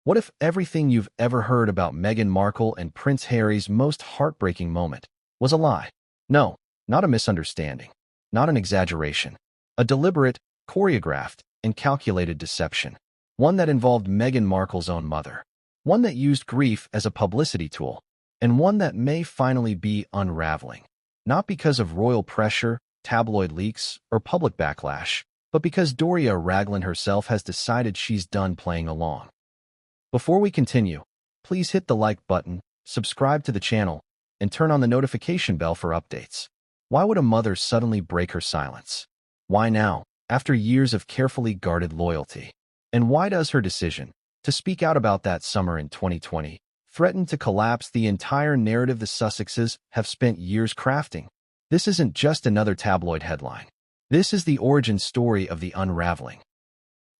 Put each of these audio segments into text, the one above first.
What if everything you've ever heard about Meghan Markle and Prince Harry's most heartbreaking moment was a lie? No, not a misunderstanding, not an exaggeration. A deliberate, choreographed, and calculated deception. One that involved Meghan Markle's own mother. One that used grief as a publicity tool. And one that may finally be unraveling. Not because of royal pressure, tabloid leaks, or public backlash, but because Doria Ragland herself has decided she's done playing along. Before we continue, please hit the like button, subscribe to the channel, and turn on the notification bell for updates. Why would a mother suddenly break her silence? Why now, after years of carefully guarded loyalty? And why does her decision to speak out about that summer in 2020 threaten to collapse the entire narrative the Sussexes have spent years crafting? This isn't just another tabloid headline. This is the origin story of the unraveling.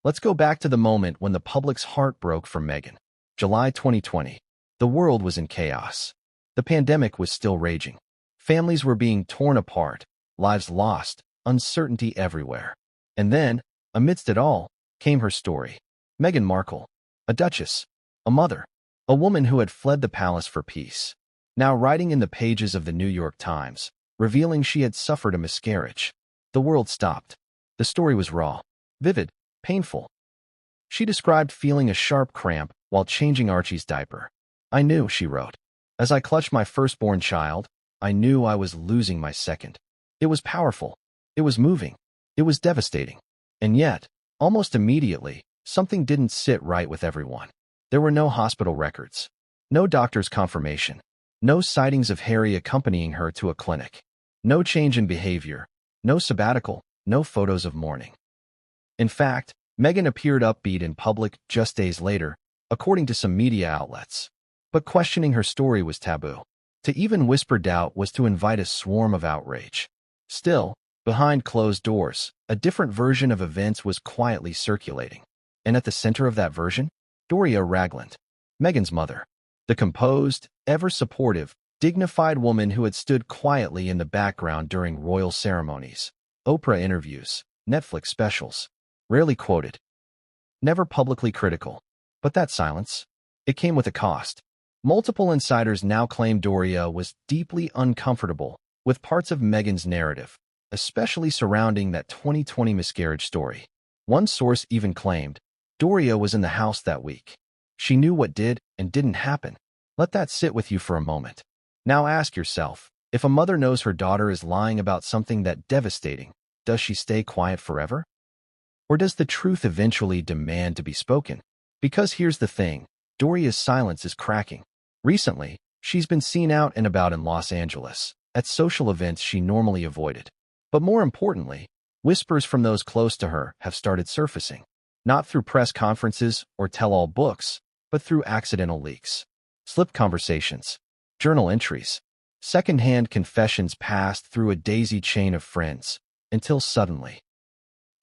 Let's go back to the moment when the public's heart broke for Meghan. July 2020. The world was in chaos. The pandemic was still raging. Families were being torn apart, lives lost, uncertainty everywhere. And then, amidst it all, came her story. Meghan Markle, a duchess, a mother, a woman who had fled the palace for peace. Now writing in the pages of the New York Times, revealing she had suffered a miscarriage. The world stopped. The story was raw, vivid, painful. She described feeling a sharp cramp while changing Archie's diaper. "I knew," she wrote. "As I clutched my firstborn child, I knew I was losing my second. It was powerful. It was moving. It was devastating. And yet, almost immediately, something didn't sit right with everyone. There were no hospital records, no doctor's confirmation, no sightings of Harry accompanying her to a clinic, no change in behavior, no sabbatical, no photos of mourning. In fact, Meghan appeared upbeat in public just days later, according to some media outlets. But questioning her story was taboo. To even whisper doubt was to invite a swarm of outrage. Still, behind closed doors, a different version of events was quietly circulating. And at the center of that version, Doria Ragland, Meghan's mother. The composed, ever-supportive, dignified woman who had stood quietly in the background during royal ceremonies, Oprah interviews, Netflix specials. Rarely quoted. Never publicly critical. But that silence, it came with a cost. Multiple insiders now claim Doria was deeply uncomfortable with parts of Meghan's narrative, especially surrounding that 2020 miscarriage story. One source even claimed Doria was in the house that week. She knew what did and didn't happen. Let that sit with you for a moment. Now ask yourself, if a mother knows her daughter is lying about something that devastating, does she stay quiet forever? Or does the truth eventually demand to be spoken? Because here's the thing, Doria's silence is cracking. Recently, she's been seen out and about in Los Angeles, at social events she normally avoided. But more importantly, whispers from those close to her have started surfacing. Not through press conferences or tell-all books, but through accidental leaks. Slipped conversations, journal entries, second-hand confessions passed through a daisy chain of friends, until suddenly,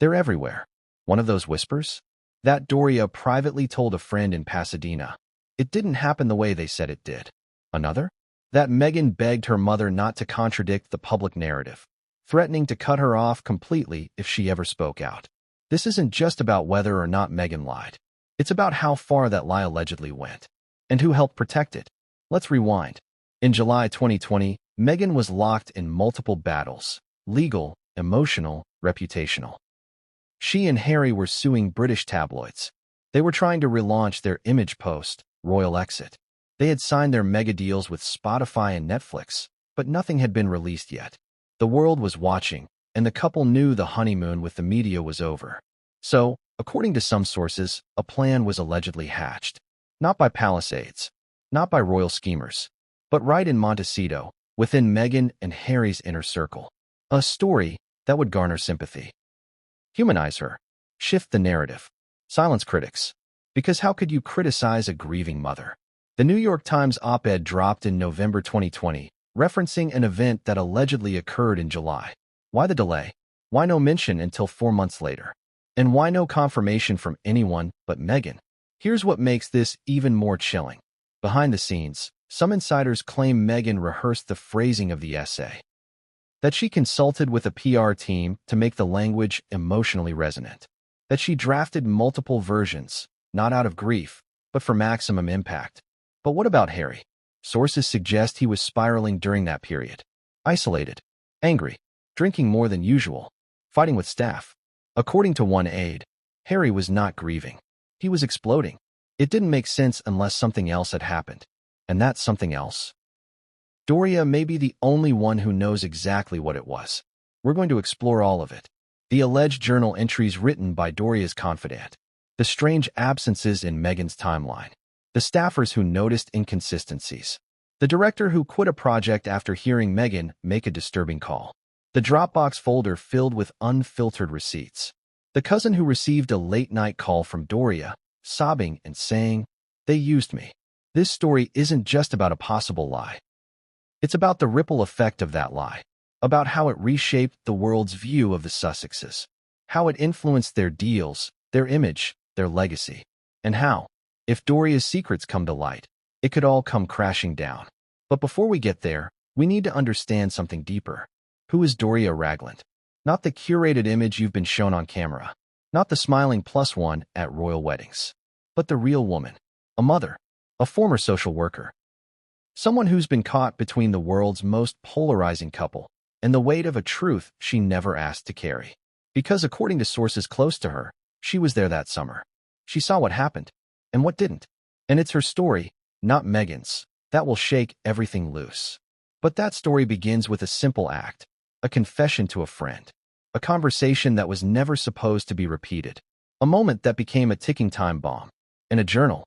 they're everywhere. One of those whispers? That Doria privately told a friend in Pasadena. It didn't happen the way they said it did. Another? That Meghan begged her mother not to contradict the public narrative, threatening to cut her off completely if she ever spoke out. This isn't just about whether or not Meghan lied. It's about how far that lie allegedly went, and who helped protect it. Let's rewind. In July 2020, Meghan was locked in multiple battles: legal, emotional, reputational. She and Harry were suing British tabloids. They were trying to relaunch their image post-royal exit. They had signed their mega deals with Spotify and Netflix, but nothing had been released yet. The world was watching, and the couple knew the honeymoon with the media was over. So, according to some sources, a plan was allegedly hatched. Not by palace aides, not by royal schemers, but right in Montecito, within Meghan and Harry's inner circle. A story that would garner sympathy. Humanize her. Shift the narrative. Silence critics. Because how could you criticize a grieving mother? The New York Times op-ed dropped in November 2020, referencing an event that allegedly occurred in July. Why the delay? Why no mention until 4 months later? And why no confirmation from anyone but Meghan? Here's what makes this even more chilling. Behind the scenes, some insiders claim Meghan rehearsed the phrasing of the essay. That she consulted with a PR team to make the language emotionally resonant. That she drafted multiple versions, not out of grief, but for maximum impact. But what about Harry? Sources suggest he was spiraling during that period. Isolated, angry, drinking more than usual, fighting with staff. According to one aide, Harry was not grieving. He was exploding. It didn't make sense unless something else had happened. And that something else? Doria may be the only one who knows exactly what it was. We're going to explore all of it. The alleged journal entries written by Doria's confidant. The strange absences in Meghan's timeline. The staffers who noticed inconsistencies. The director who quit a project after hearing Meghan make a disturbing call. The Dropbox folder filled with unfiltered receipts. The cousin who received a late-night call from Doria, sobbing and saying, "They used me." This story isn't just about a possible lie. It's about the ripple effect of that lie, about how it reshaped the world's view of the Sussexes, how it influenced their deals, their image, their legacy, and how, if Doria's secrets come to light, it could all come crashing down. But before we get there, we need to understand something deeper. Who is Doria Ragland? Not the curated image you've been shown on camera, not the smiling plus one at royal weddings, but the real woman, a mother, a former social worker, someone who's been caught between the world's most polarizing couple and the weight of a truth she never asked to carry. Because according to sources close to her, she was there that summer. She saw what happened and what didn't. And it's her story, not Meghan's, that will shake everything loose. But that story begins with a simple act, a confession to a friend, a conversation that was never supposed to be repeated, a moment that became a ticking time bomb, in a journal.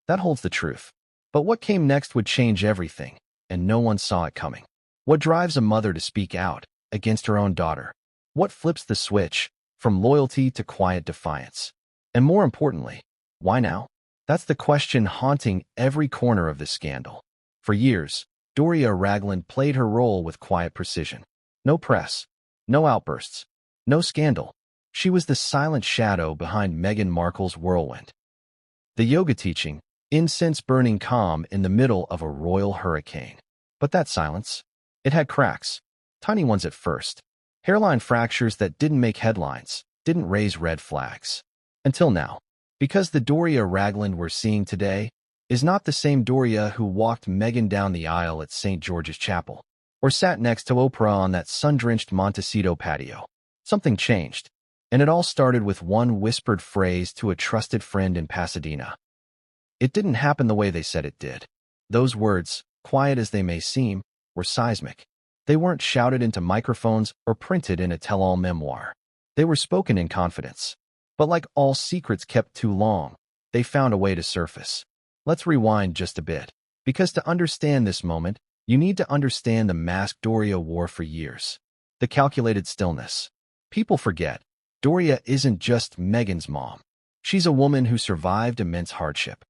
That holds the truth. But what came next would change everything, and no one saw it coming. What drives a mother to speak out against her own daughter? What flips the switch from loyalty to quiet defiance? And more importantly, why now? That's the question haunting every corner of this scandal. For years, Doria Ragland played her role with quiet precision. No press, no outbursts, no scandal. She was the silent shadow behind Meghan Markle's whirlwind. The yoga teaching, incense-burning calm in the middle of a royal hurricane. But that silence, it had cracks, tiny ones at first, hairline fractures that didn't make headlines, didn't raise red flags. Until now. Because the Doria Ragland we're seeing today is not the same Doria who walked Meghan down the aisle at St. George's Chapel, or sat next to Oprah on that sun-drenched Montecito patio. Something changed, and it all started with one whispered phrase to a trusted friend in Pasadena. It didn't happen the way they said it did. Those words, quiet as they may seem, were seismic. They weren't shouted into microphones or printed in a tell-all memoir. They were spoken in confidence. But like all secrets kept too long, they found a way to surface. Let's rewind just a bit, because to understand this moment, you need to understand the mask Doria wore for years. The calculated stillness. People forget, Doria isn't just Meghan's mom. She's a woman who survived immense hardship.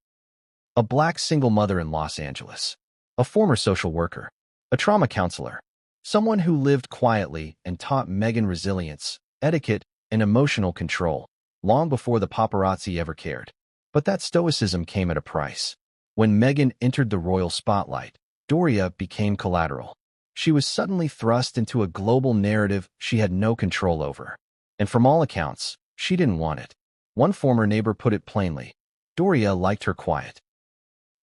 A black single mother in Los Angeles, a former social worker, a trauma counselor, someone who lived quietly and taught Meghan resilience, etiquette, and emotional control, long before the paparazzi ever cared. But that stoicism came at a price. When Meghan entered the royal spotlight, Doria became collateral. She was suddenly thrust into a global narrative she had no control over. And from all accounts, she didn't want it. One former neighbor put it plainly, Doria liked her quiet.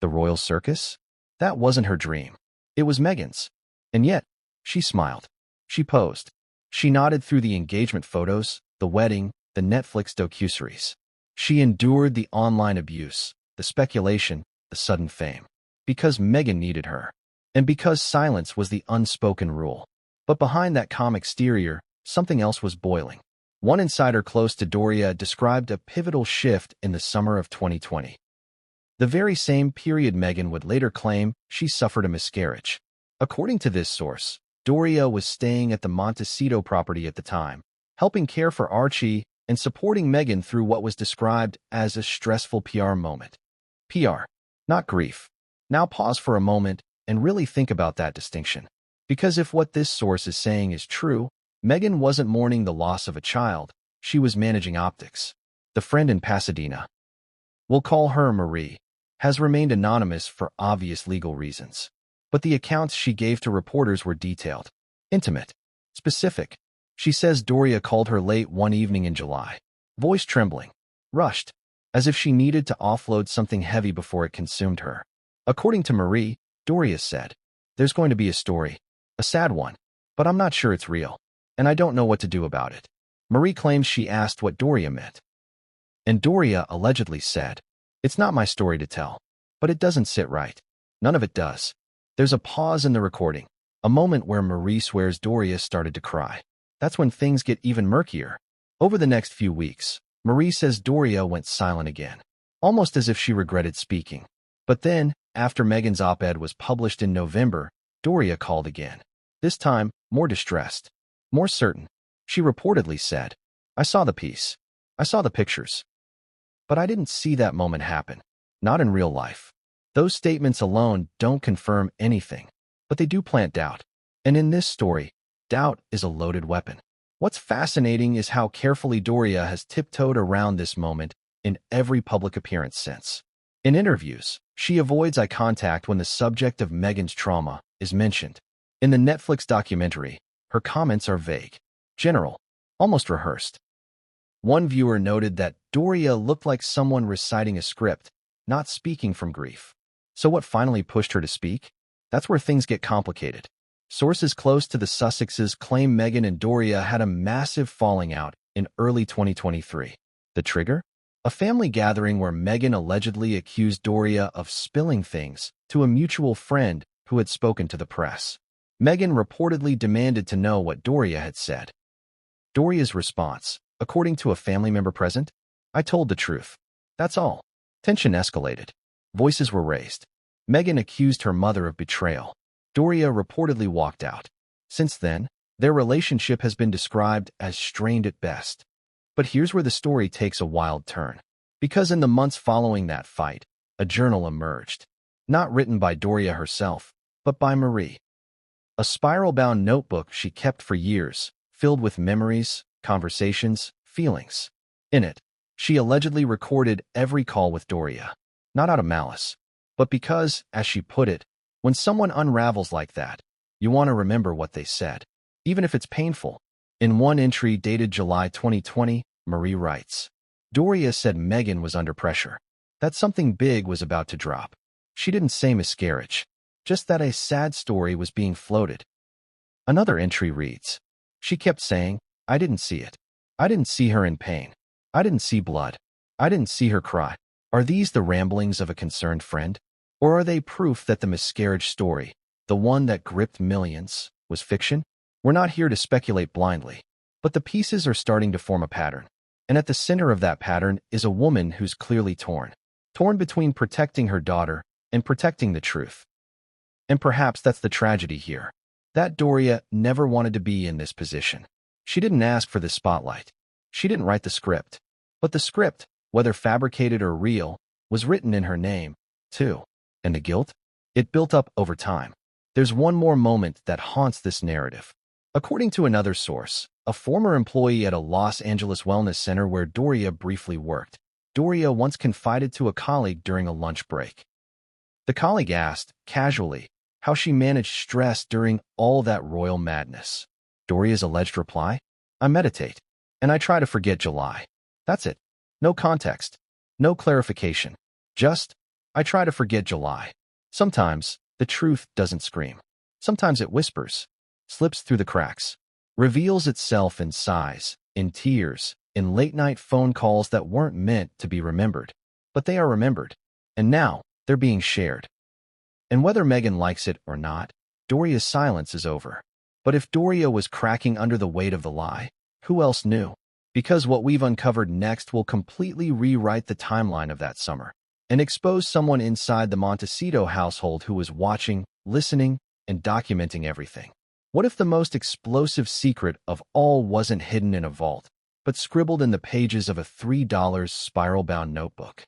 The royal circus? That wasn't her dream. It was Meghan's. And yet, she smiled. She posed. She nodded through the engagement photos, the wedding, the Netflix docuseries. She endured the online abuse, the speculation, the sudden fame. Because Meghan needed her. And because silence was the unspoken rule. But behind that calm exterior, something else was boiling. One insider close to Doria described a pivotal shift in the summer of 2020. The very same period Meghan would later claim she suffered a miscarriage. According to this source, Doria was staying at the Montecito property at the time, helping care for Archie and supporting Meghan through what was described as a stressful PR moment. PR, not grief. Now pause for a moment and really think about that distinction. Because if what this source is saying is true, Meghan wasn't mourning the loss of a child, she was managing optics. The friend in Pasadena, we'll call her Marie, has remained anonymous for obvious legal reasons. But the accounts she gave to reporters were detailed, intimate, specific. She says Doria called her late one evening in July, voice trembling, rushed, as if she needed to offload something heavy before it consumed her. According to Marie, Doria said, "There's going to be a story, a sad one, but I'm not sure it's real, and I don't know what to do about it." Marie claims she asked what Doria meant. And Doria allegedly said, "It's not my story to tell, but it doesn't sit right. None of it does." There's a pause in the recording, a moment where Marie swears Doria started to cry. That's when things get even murkier. Over the next few weeks, Marie says Doria went silent again, almost as if she regretted speaking. But then, after Meghan's op-ed was published in November, Doria called again. This time, more distressed, more certain. She reportedly said, "I saw the piece. I saw the pictures. But I didn't see that moment happen. Not in real life." Those statements alone don't confirm anything, but they do plant doubt. And in this story, doubt is a loaded weapon. What's fascinating is how carefully Doria has tiptoed around this moment in every public appearance since. In interviews, she avoids eye contact when the subject of Meghan's trauma is mentioned. In the Netflix documentary, her comments are vague, general, almost rehearsed. One viewer noted that Doria looked like someone reciting a script, not speaking from grief. So what finally pushed her to speak? That's where things get complicated. Sources close to the Sussexes claim Meghan and Doria had a massive falling out in early 2023. The trigger? A family gathering where Meghan allegedly accused Doria of spilling things to a mutual friend who had spoken to the press. Meghan reportedly demanded to know what Doria had said. Doria's response, according to a family member present, "I told the truth. That's all." Tension escalated. Voices were raised. Meghan accused her mother of betrayal. Doria reportedly walked out. Since then, their relationship has been described as strained at best. But here's where the story takes a wild turn. Because in the months following that fight, a journal emerged. Not written by Doria herself, but by Marie. A spiral-bound notebook she kept for years, filled with memories, conversations, feelings. In it, she allegedly recorded every call with Doria. Not out of malice, but because, as she put it, when someone unravels like that, you want to remember what they said, even if it's painful. In one entry dated July 2020, Marie writes, "Doria said Meghan was under pressure, that something big was about to drop. She didn't say miscarriage, just that a sad story was being floated." Another entry reads, "She kept saying, 'I didn't see it. I didn't see her in pain. I didn't see blood. I didn't see her cry.' Are these the ramblings of a concerned friend? Or are they proof that the miscarriage story, the one that gripped millions, was fiction? We're not here to speculate blindly, but the pieces are starting to form a pattern. And at the center of that pattern is a woman who's clearly torn. Torn between protecting her daughter and protecting the truth. And perhaps that's the tragedy here. That Doria never wanted to be in this position. She didn't ask for the spotlight. She didn't write the script. But the script, whether fabricated or real, was written in her name, too. And the guilt? It built up over time. There's one more moment that haunts this narrative. According to another source, a former employee at a Los Angeles wellness center where Doria briefly worked, Doria once confided to a colleague during a lunch break. The colleague asked, casually, how she managed stress during all that royal madness. Doria's alleged reply? "I meditate, and I try to forget July." That's it. No context. No clarification. Just, "I try to forget July." Sometimes, the truth doesn't scream. Sometimes it whispers, slips through the cracks, reveals itself in sighs, in tears, in late-night phone calls that weren't meant to be remembered. But they are remembered, and now they're being shared. And whether Meghan likes it or not, Doria's silence is over. But if Doria was cracking under the weight of the lie, who else knew? Because what we've uncovered next will completely rewrite the timeline of that summer and expose someone inside the Montecito household who was watching, listening, and documenting everything. What if the most explosive secret of all wasn't hidden in a vault, but scribbled in the pages of a $3 spiral-bound notebook?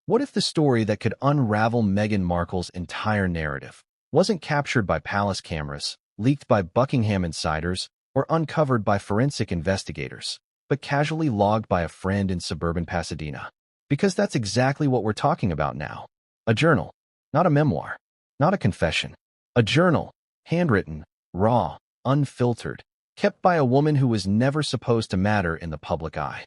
What if the story that could unravel Meghan Markle's entire narrative wasn't captured by palace cameras, leaked by Buckingham insiders, or uncovered by forensic investigators, but casually logged by a friend in suburban Pasadena? Because that's exactly what we're talking about now. A journal, not a memoir, not a confession. A journal, handwritten, raw, unfiltered, kept by a woman who was never supposed to matter in the public eye.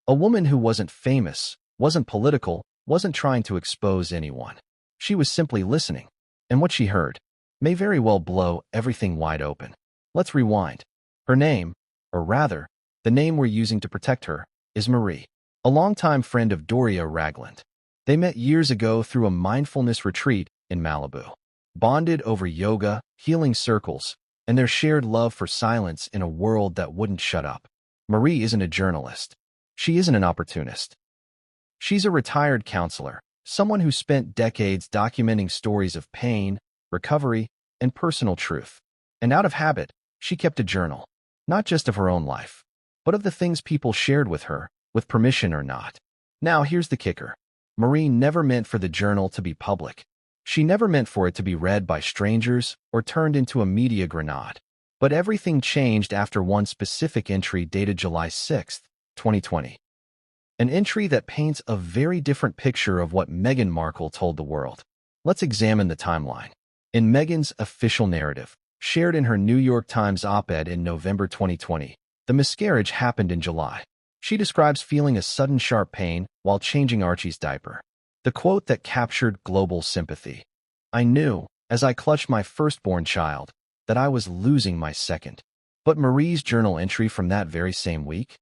A woman who wasn't famous, wasn't political, wasn't trying to expose anyone. She was simply listening, and what she heard may very well blow everything wide open. Let's rewind. Her name, or rather, the name we're using to protect her, is Marie, a longtime friend of Doria Ragland. They met years ago through a mindfulness retreat in Malibu, bonded over yoga, healing circles, and their shared love for silence in a world that wouldn't shut up. Marie isn't a journalist. She isn't an opportunist. She's a retired counselor, someone who spent decades documenting stories of pain, recovery, and personal truth. And out of habit, she kept a journal, not just of her own life, but of the things people shared with her, with permission or not. Now here's the kicker. Marie never meant for the journal to be public. She never meant for it to be read by strangers or turned into a media grenade. But everything changed after one specific entry dated July 6, 2020. An entry that paints a very different picture of what Meghan Markle told the world. Let's examine the timeline. In Meghan's official narrative, shared in her New York Times op-ed in November 2020, the miscarriage happened in July. She describes feeling a sudden sharp pain while changing Archie's diaper. The quote that captured global sympathy. "I knew, as I clutched my firstborn child, that I was losing my second." But Marie's journal entry from that very same week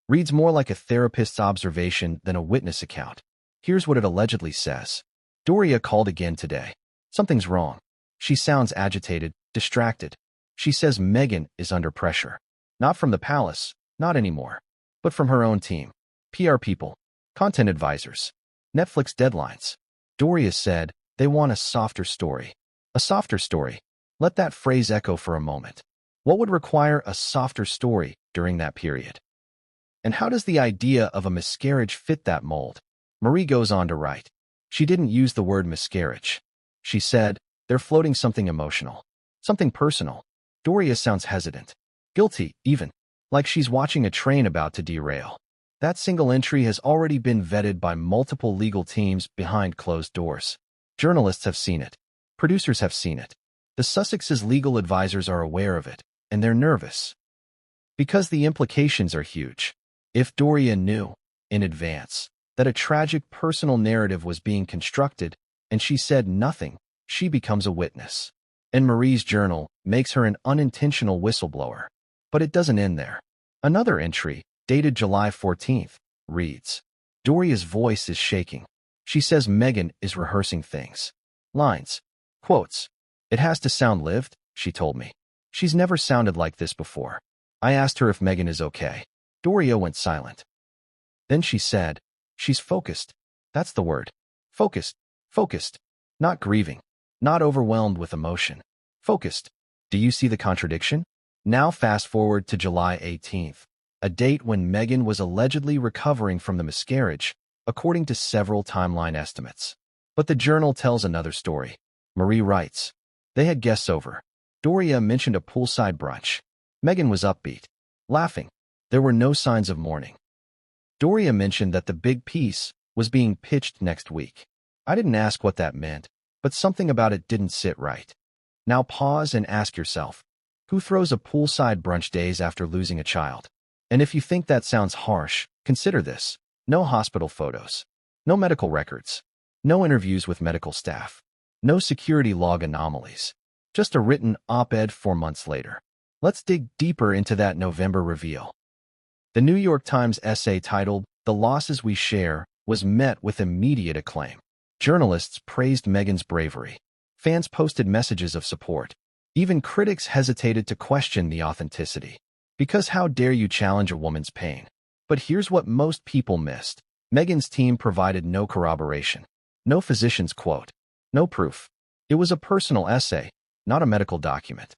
reads more like a therapist's observation than a witness account. Here's what it allegedly says. Doria called again today. Something's wrong. She sounds agitated, distracted. She says Meghan is under pressure. Not from the palace, not anymore, but from her own team. PR people, content advisors, Netflix deadlines. Doria said they want a softer story. A softer story. Let that phrase echo for a moment. What would require a softer story during that period? And how does the idea of a miscarriage fit that mold? Marie goes on to write. She didn't use the word miscarriage. She said, they're floating something emotional, something personal. Doria sounds hesitant, guilty even, like she's watching a train about to derail. That single entry has already been vetted by multiple legal teams behind closed doors. Journalists have seen it. Producers have seen it. The Sussexes' legal advisors are aware of it, and they're nervous. Because the implications are huge. If Doria knew, in advance, that a tragic personal narrative was being constructed, and she said nothing, she becomes a witness. And Marie's journal makes her an unintentional whistleblower. But it doesn't end there. Another entry, dated July 14th, reads, Doria's voice is shaking. She says Meghan is rehearsing things. Lines. Quotes. It has to sound lived, she told me. She's never sounded like this before. I asked her if Meghan is okay. Doria went silent. Then she said, she's focused. That's the word. Focused. Focused. Not grieving. Not overwhelmed with emotion. Focused. Do you see the contradiction? Now fast forward to July 18th, a date when Meghan was allegedly recovering from the miscarriage, according to several timeline estimates. But the journal tells another story. Marie writes, they had guests over. Doria mentioned a poolside brunch. Meghan was upbeat, laughing. There were no signs of mourning. Doria mentioned that the big piece was being pitched next week. I didn't ask what that meant, but something about it didn't sit right. Now pause and ask yourself, who throws a poolside brunch days after losing a child? And if you think that sounds harsh, consider this. No hospital photos. No medical records. No interviews with medical staff. No security log anomalies. Just a written op-ed 4 months later. Let's dig deeper into that November reveal. The New York Times essay titled, The Losses We Share, was met with immediate acclaim. Journalists praised Meghan's bravery. Fans posted messages of support. Even critics hesitated to question the authenticity. Because how dare you challenge a woman's pain? But here's what most people missed. Meghan's team provided no corroboration. No physician's quote. No proof. It was a personal essay, not a medical document.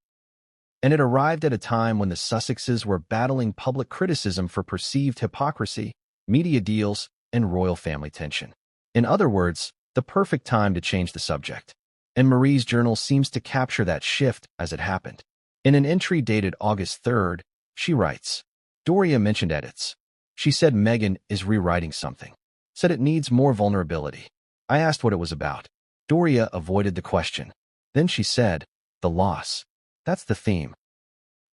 And it arrived at a time when the Sussexes were battling public criticism for perceived hypocrisy, media deals, and royal family tension. In other words, the perfect time to change the subject. And Marie's journal seems to capture that shift as it happened. In an entry dated August 3rd, she writes, Doria mentioned edits. She said Meghan is rewriting something. Said it needs more vulnerability. I asked what it was about. Doria avoided the question. Then she said, the loss. That's the theme.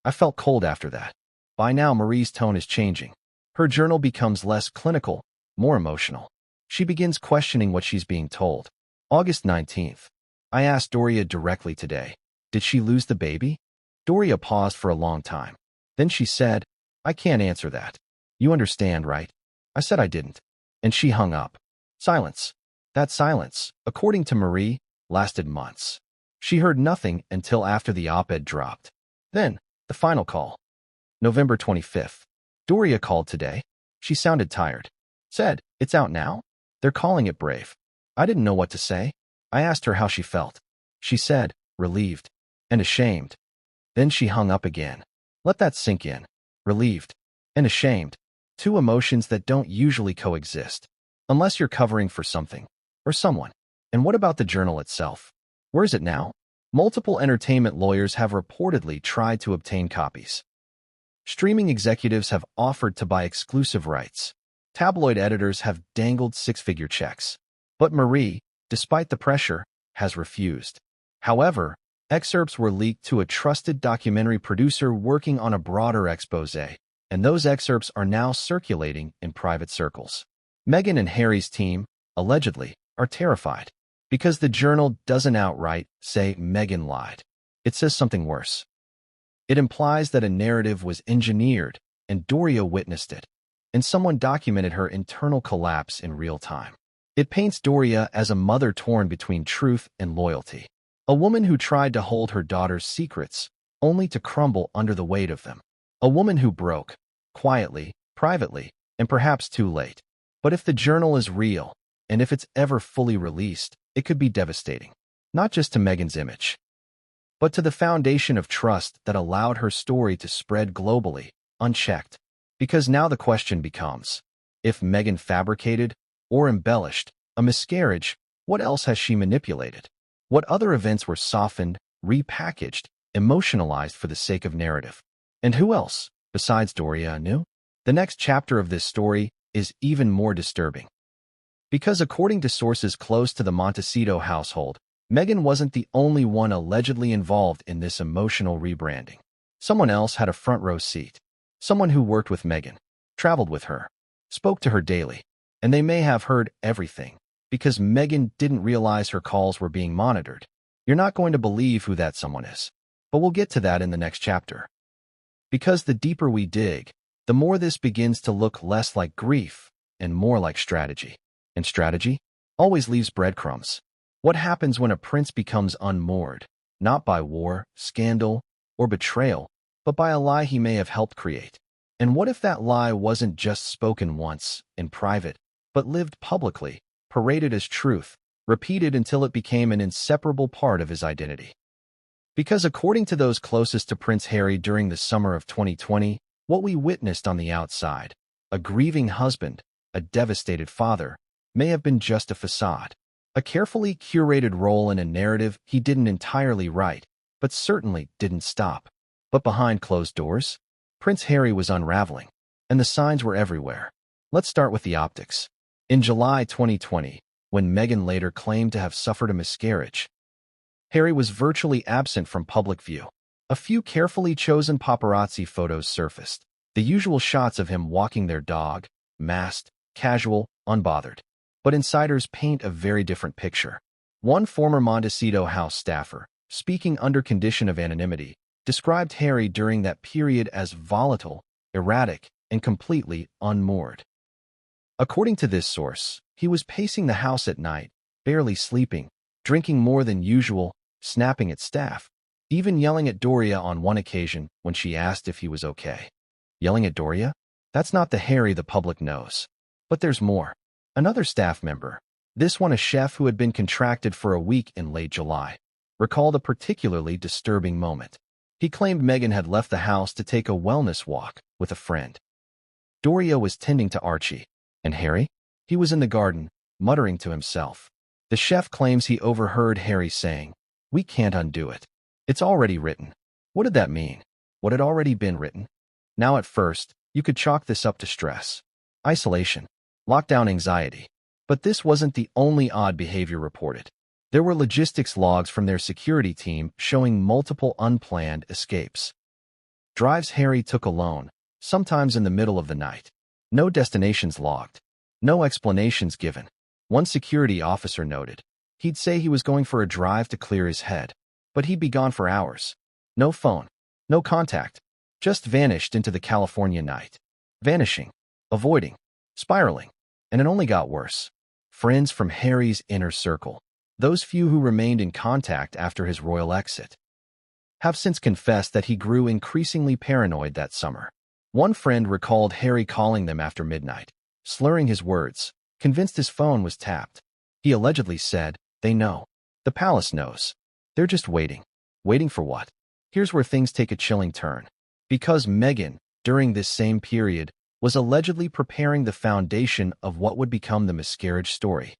I felt cold after that. By now, Marie's tone is changing. Her journal becomes less clinical, more emotional. She begins questioning what she's being told. August 19th. I asked Doria directly today, did she lose the baby? Doria paused for a long time. Then she said, I can't answer that. You understand, right? I said I didn't. And she hung up. Silence. That silence, according to Marie, lasted months. She heard nothing until after the op-ed dropped. Then, the final call. November 25th. Doria called today. She sounded tired. Said, it's out now? They're calling it brave. I didn't know what to say. I asked her how she felt. She said, relieved and ashamed. Then she hung up again. Let that sink in. Relieved and ashamed. Two emotions that don't usually coexist. Unless you're covering for something or someone. And what about the journal itself? Where is it now? Multiple entertainment lawyers have reportedly tried to obtain copies. Streaming executives have offered to buy exclusive rights. Tabloid editors have dangled six-figure checks. But Marie, despite the pressure, has refused. However, excerpts were leaked to a trusted documentary producer working on a broader expose, and those excerpts are now circulating in private circles. Meghan and Harry's team, allegedly, are terrified because the journal doesn't outright say Meghan lied. It says something worse. It implies that a narrative was engineered and Doria witnessed it, and someone documented her internal collapse in real time. It paints Doria as a mother torn between truth and loyalty, a woman who tried to hold her daughter's secrets only to crumble under the weight of them, a woman who broke, quietly, privately, and perhaps too late. But if the journal is real, and if it's ever fully released, it could be devastating, not just to Meghan's image, but to the foundation of trust that allowed her story to spread globally, unchecked. Because now the question becomes, if Meghan fabricated or embellished a miscarriage, what else has she manipulated? What other events were softened, repackaged, emotionalized for the sake of narrative? And who else, besides Doria, knew? The next chapter of this story is even more disturbing. Because according to sources close to the Montecito household, Meghan wasn't the only one allegedly involved in this emotional rebranding. Someone else had a front-row seat. Someone who worked with Meghan, traveled with her, spoke to her daily, and they may have heard everything because Meghan didn't realize her calls were being monitored. You're not going to believe who that someone is, but we'll get to that in the next chapter. Because the deeper we dig, the more this begins to look less like grief and more like strategy. And strategy always leaves breadcrumbs. What happens when a prince becomes unmoored, not by war, scandal, or betrayal, but by a lie he may have helped create? And what if that lie wasn't just spoken once, in private, but lived publicly, paraded as truth, repeated until it became an inseparable part of his identity? Because according to those closest to Prince Harry during the summer of 2020, what we witnessed on the outside, a grieving husband, a devastated father, may have been just a facade, a carefully curated role in a narrative he didn't entirely write, but certainly didn't stop. But behind closed doors, Prince Harry was unraveling, and the signs were everywhere. Let's start with the optics. In July 2020, when Meghan later claimed to have suffered a miscarriage, Harry was virtually absent from public view. A few carefully chosen paparazzi photos surfaced, the usual shots of him walking their dog, masked, casual, unbothered. But insiders paint a very different picture. One former Montecito house staffer, speaking under condition of anonymity, described Harry during that period as volatile, erratic, and completely unmoored. According to this source, he was pacing the house at night, barely sleeping, drinking more than usual, snapping at staff, even yelling at Doria on one occasion when she asked if he was okay. Yelling at Doria? That's not the Harry the public knows. But there's more. Another staff member, this one a chef who had been contracted for a week in late July, recalled a particularly disturbing moment. He claimed Meghan had left the house to take a wellness walk with a friend. Doria was tending to Archie, and Harry? He was in the garden, muttering to himself. The chef claims he overheard Harry saying, "We can't undo it. It's already written." What did that mean? What had already been written? Now at first, you could chalk this up to stress, isolation, lockdown anxiety. But this wasn't the only odd behavior reported. There were logistics logs from their security team showing multiple unplanned escapes. Drives Harry took alone, sometimes in the middle of the night. No destinations logged. No explanations given. One security officer noted. He'd say he was going for a drive to clear his head, but he'd be gone for hours. No phone, no contact, just vanished into the California night. Vanishing, avoiding, spiraling, and it only got worse. Friends from Harry's inner circle, those few who remained in contact after his royal exit, have since confessed that he grew increasingly paranoid that summer. One friend recalled Harry calling them after midnight, slurring his words, convinced his phone was tapped. He allegedly said, "They know. The palace knows. They're just waiting." Waiting for what? Here's where things take a chilling turn. Because Meghan, during this same period, was allegedly preparing the foundation of what would become the miscarriage story.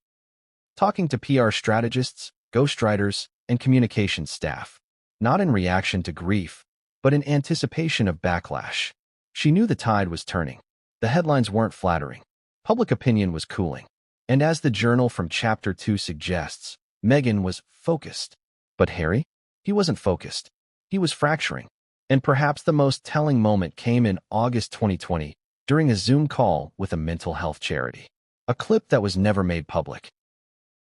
Talking to PR strategists, ghostwriters, and communications staff, not in reaction to grief, but in anticipation of backlash. She knew the tide was turning. The headlines weren't flattering. Public opinion was cooling. And as the journal from Chapter 2 suggests, Meghan was focused. But Harry? He wasn't focused. He was fracturing. And perhaps the most telling moment came in August 2020, during a Zoom call with a mental health charity. A clip that was never made public,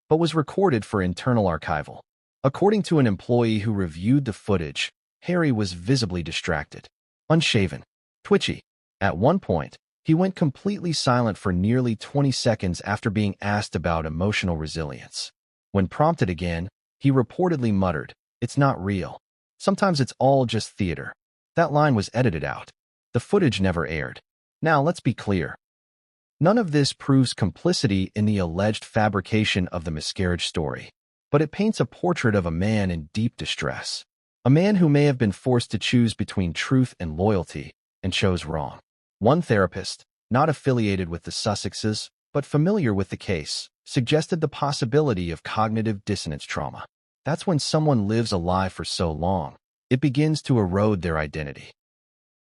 but was recorded for internal archival. According to an employee who reviewed the footage, Harry was visibly distracted, unshaven, twitchy. At one point, he went completely silent for nearly 20 seconds after being asked about emotional resilience. When prompted again, he reportedly muttered, "It's not real. Sometimes it's all just theater." That line was edited out. The footage never aired. Now, let's be clear. None of this proves complicity in the alleged fabrication of the miscarriage story, but it paints a portrait of a man in deep distress. A man who may have been forced to choose between truth and loyalty, and chose wrong. One therapist, not affiliated with the Sussexes, but familiar with the case, suggested the possibility of cognitive dissonance trauma. That's when someone lives a lie for so long, it begins to erode their identity.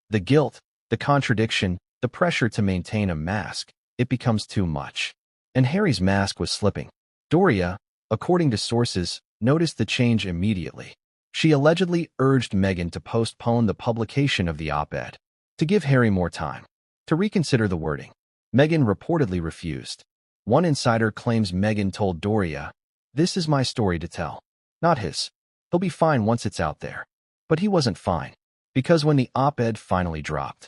The guilt, the contradiction, the pressure to maintain a mask, it becomes too much. And Harry's mask was slipping. Doria, according to sources, noticed the change immediately. She allegedly urged Meghan to postpone the publication of the op-ed, to give Harry more time, to reconsider the wording. Meghan reportedly refused. One insider claims Meghan told Doria, "This is my story to tell, not his. He'll be fine once it's out there." But he wasn't fine, because when the op-ed finally dropped,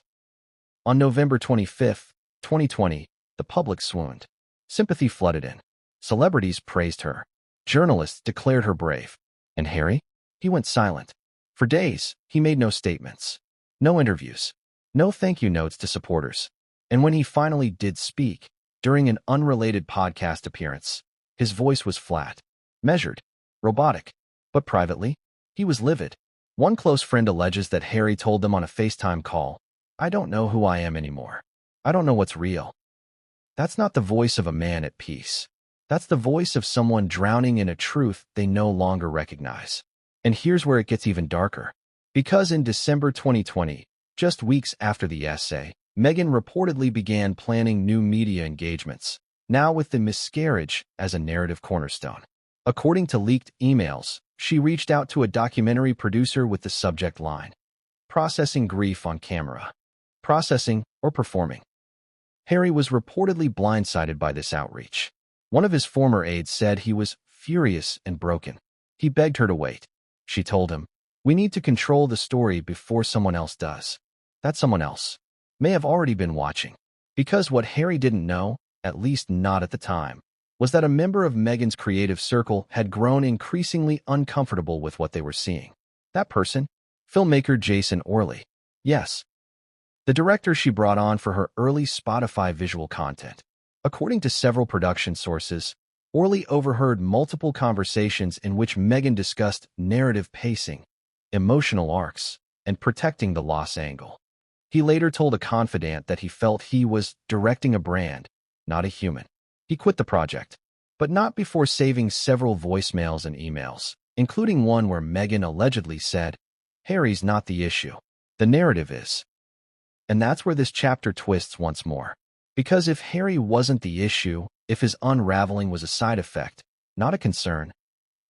on November 25, 2020, the public swooned. Sympathy flooded in. Celebrities praised her. Journalists declared her brave. And Harry? He went silent. For days, he made no statements. No interviews. No thank you notes to supporters. And when he finally did speak, during an unrelated podcast appearance, his voice was flat, measured, robotic. But privately, he was livid. One close friend alleges that Harry told them on a FaceTime call, "I don't know who I am anymore. I don't know what's real." That's not the voice of a man at peace. That's the voice of someone drowning in a truth they no longer recognize. And here's where it gets even darker. Because in December 2020, just weeks after the essay, Meghan reportedly began planning new media engagements, now with the miscarriage as a narrative cornerstone. According to leaked emails, she reached out to a documentary producer with the subject line, "Processing grief on camera." Processing or performing. Harry was reportedly blindsided by this outreach. One of his former aides said he was furious and broken. He begged her to wait. She told him, "We need to control the story before someone else does." That someone else may have already been watching. Because what Harry didn't know, at least not at the time, was that a member of Meghan's creative circle had grown increasingly uncomfortable with what they were seeing. That person? Filmmaker Jason Orley. Yes. The director she brought on for her early Spotify visual content. According to several production sources, Orley overheard multiple conversations in which Meghan discussed narrative pacing, emotional arcs, and protecting the loss angle. He later told a confidant that he felt he was directing a brand, not a human. He quit the project, but not before saving several voicemails and emails, including one where Meghan allegedly said, "Harry's not the issue. The narrative is." And that's where this chapter twists once more. Because if Harry wasn't the issue, if his unraveling was a side effect, not a concern,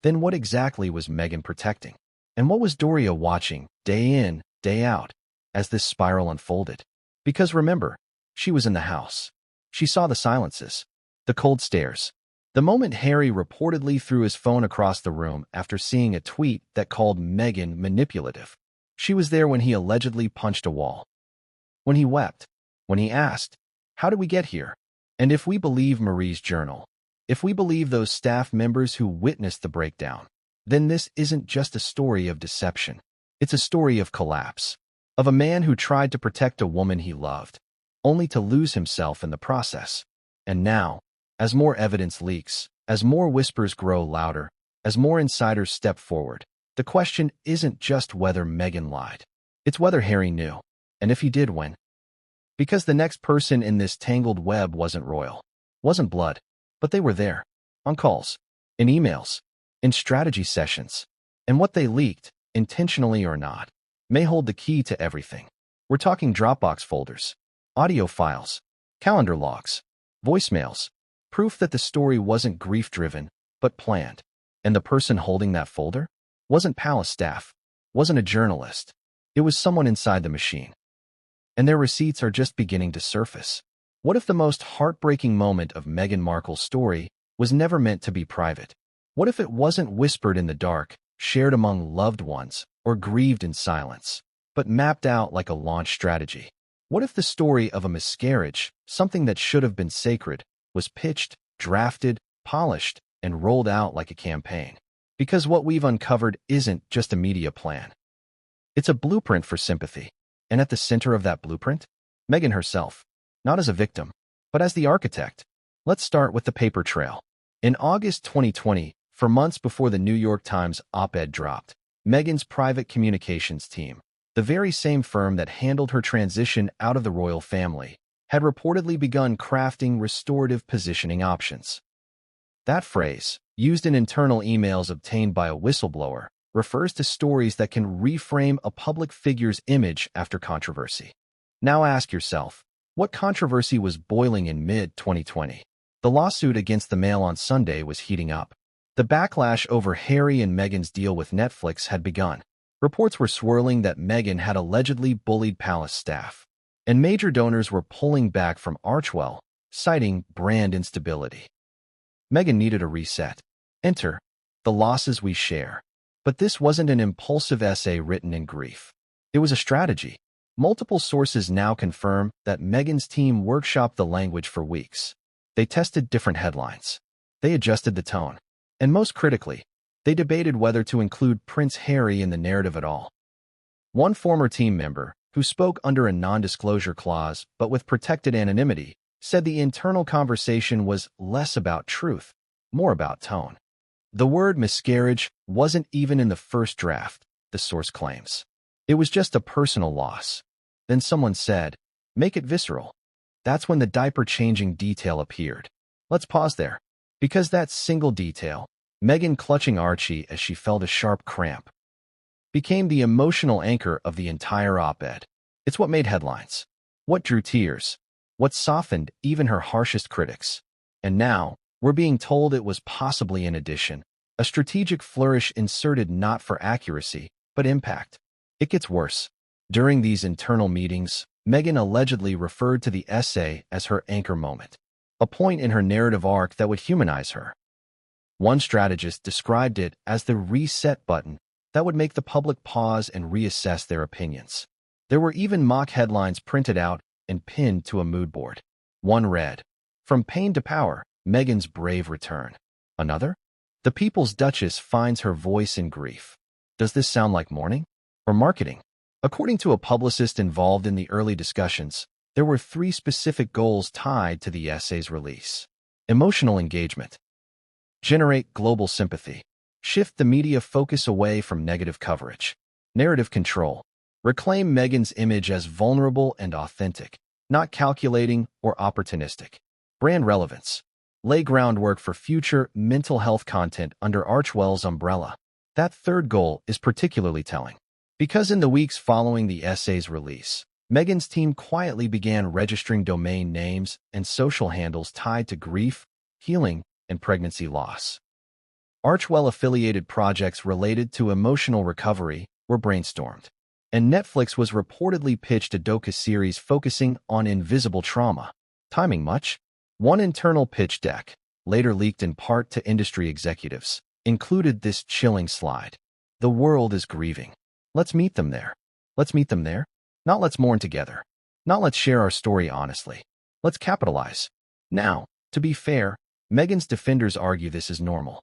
then what exactly was Meghan protecting? And what was Doria watching, day in, day out, as this spiral unfolded? Because remember, she was in the house. She saw the silences, the cold stares. The moment Harry reportedly threw his phone across the room after seeing a tweet that called Meghan manipulative. She was there when he allegedly punched a wall. When he wept. When he asked, "How did we get here?" And if we believe Marie's journal, if we believe those staff members who witnessed the breakdown, then this isn't just a story of deception. It's a story of collapse, of a man who tried to protect a woman he loved, only to lose himself in the process. And now, as more evidence leaks, as more whispers grow louder, as more insiders step forward, the question isn't just whether Meghan lied. It's whether Harry knew, and if he did, when. Because the next person in this tangled web wasn't royal, wasn't blood, but they were there, on calls, in emails, in strategy sessions, and what they leaked, intentionally or not, may hold the key to everything. We're talking Dropbox folders, audio files, calendar logs, voicemails, proof that the story wasn't grief-driven, but planned. And the person holding that folder wasn't palace staff, wasn't a journalist. It was someone inside the machine. And their receipts are just beginning to surface. What if the most heartbreaking moment of Meghan Markle's story was never meant to be private? What if it wasn't whispered in the dark, shared among loved ones, or grieved in silence, but mapped out like a launch strategy? What if the story of a miscarriage, something that should have been sacred, was pitched, drafted, polished, and rolled out like a campaign? Because what we've uncovered isn't just a media plan. It's a blueprint for sympathy. And at the center of that blueprint, Meghan herself, not as a victim, but as the architect. Let's start with the paper trail. In August 2020, for months before the New York Times op-ed dropped, Meghan's private communications team, the very same firm that handled her transition out of the royal family, had reportedly begun crafting restorative positioning options. That phrase, used in internal emails obtained by a whistleblower, refers to stories that can reframe a public figure's image after controversy. Now ask yourself, what controversy was boiling in mid-2020? The lawsuit against the Mail on Sunday was heating up. The backlash over Harry and Meghan's deal with Netflix had begun. Reports were swirling that Meghan had allegedly bullied palace staff, and major donors were pulling back from Archewell, citing brand instability. Meghan needed a reset. Enter The Losses We Share. But this wasn't an impulsive essay written in grief. It was a strategy. Multiple sources now confirm that Meghan's team workshopped the language for weeks. They tested different headlines. They adjusted the tone. And most critically, they debated whether to include Prince Harry in the narrative at all. One former team member, who spoke under a non-disclosure clause but with protected anonymity, said the internal conversation was less about truth, more about tone. The word miscarriage wasn't even in the first draft, the source claims. It was just a personal loss. Then someone said, "Make it visceral." That's when the diaper-changing detail appeared. Let's pause there. Because that single detail, Meghan clutching Archie as she felt a sharp cramp, became the emotional anchor of the entire op-ed. It's what made headlines, what drew tears, what softened even her harshest critics. And now, we're being told it was possibly an addition, a strategic flourish inserted not for accuracy, but impact. It gets worse. During these internal meetings, Meghan allegedly referred to the essay as her anchor moment, a point in her narrative arc that would humanize her. One strategist described it as the reset button that would make the public pause and reassess their opinions. There were even mock headlines printed out and pinned to a mood board. One read, "From pain to power, Meghan's brave return." Another, "The People's Duchess finds her voice in grief." Does this sound like mourning or marketing? According to a publicist involved in the early discussions, there were 3 specific goals tied to the essay's release. Emotional engagement. Generate global sympathy. Shift the media focus away from negative coverage. Narrative control. Reclaim Meghan's image as vulnerable and authentic, not calculating or opportunistic. Brand relevance. Lay groundwork for future mental health content under Archewell's umbrella. That third goal is particularly telling, because in the weeks following the essay's release, Meghan's team quietly began registering domain names and social handles tied to grief, healing, and pregnancy loss. Archewell-affiliated projects related to emotional recovery were brainstormed, and Netflix was reportedly pitched a docu-series focusing on invisible trauma. Timing much? One internal pitch deck, later leaked in part to industry executives, included this chilling slide. The world is grieving. Let's meet them there. Let's meet them there. Not let's mourn together. Not let's share our story honestly. Let's capitalize. Now, to be fair, Meghan's defenders argue this is normal.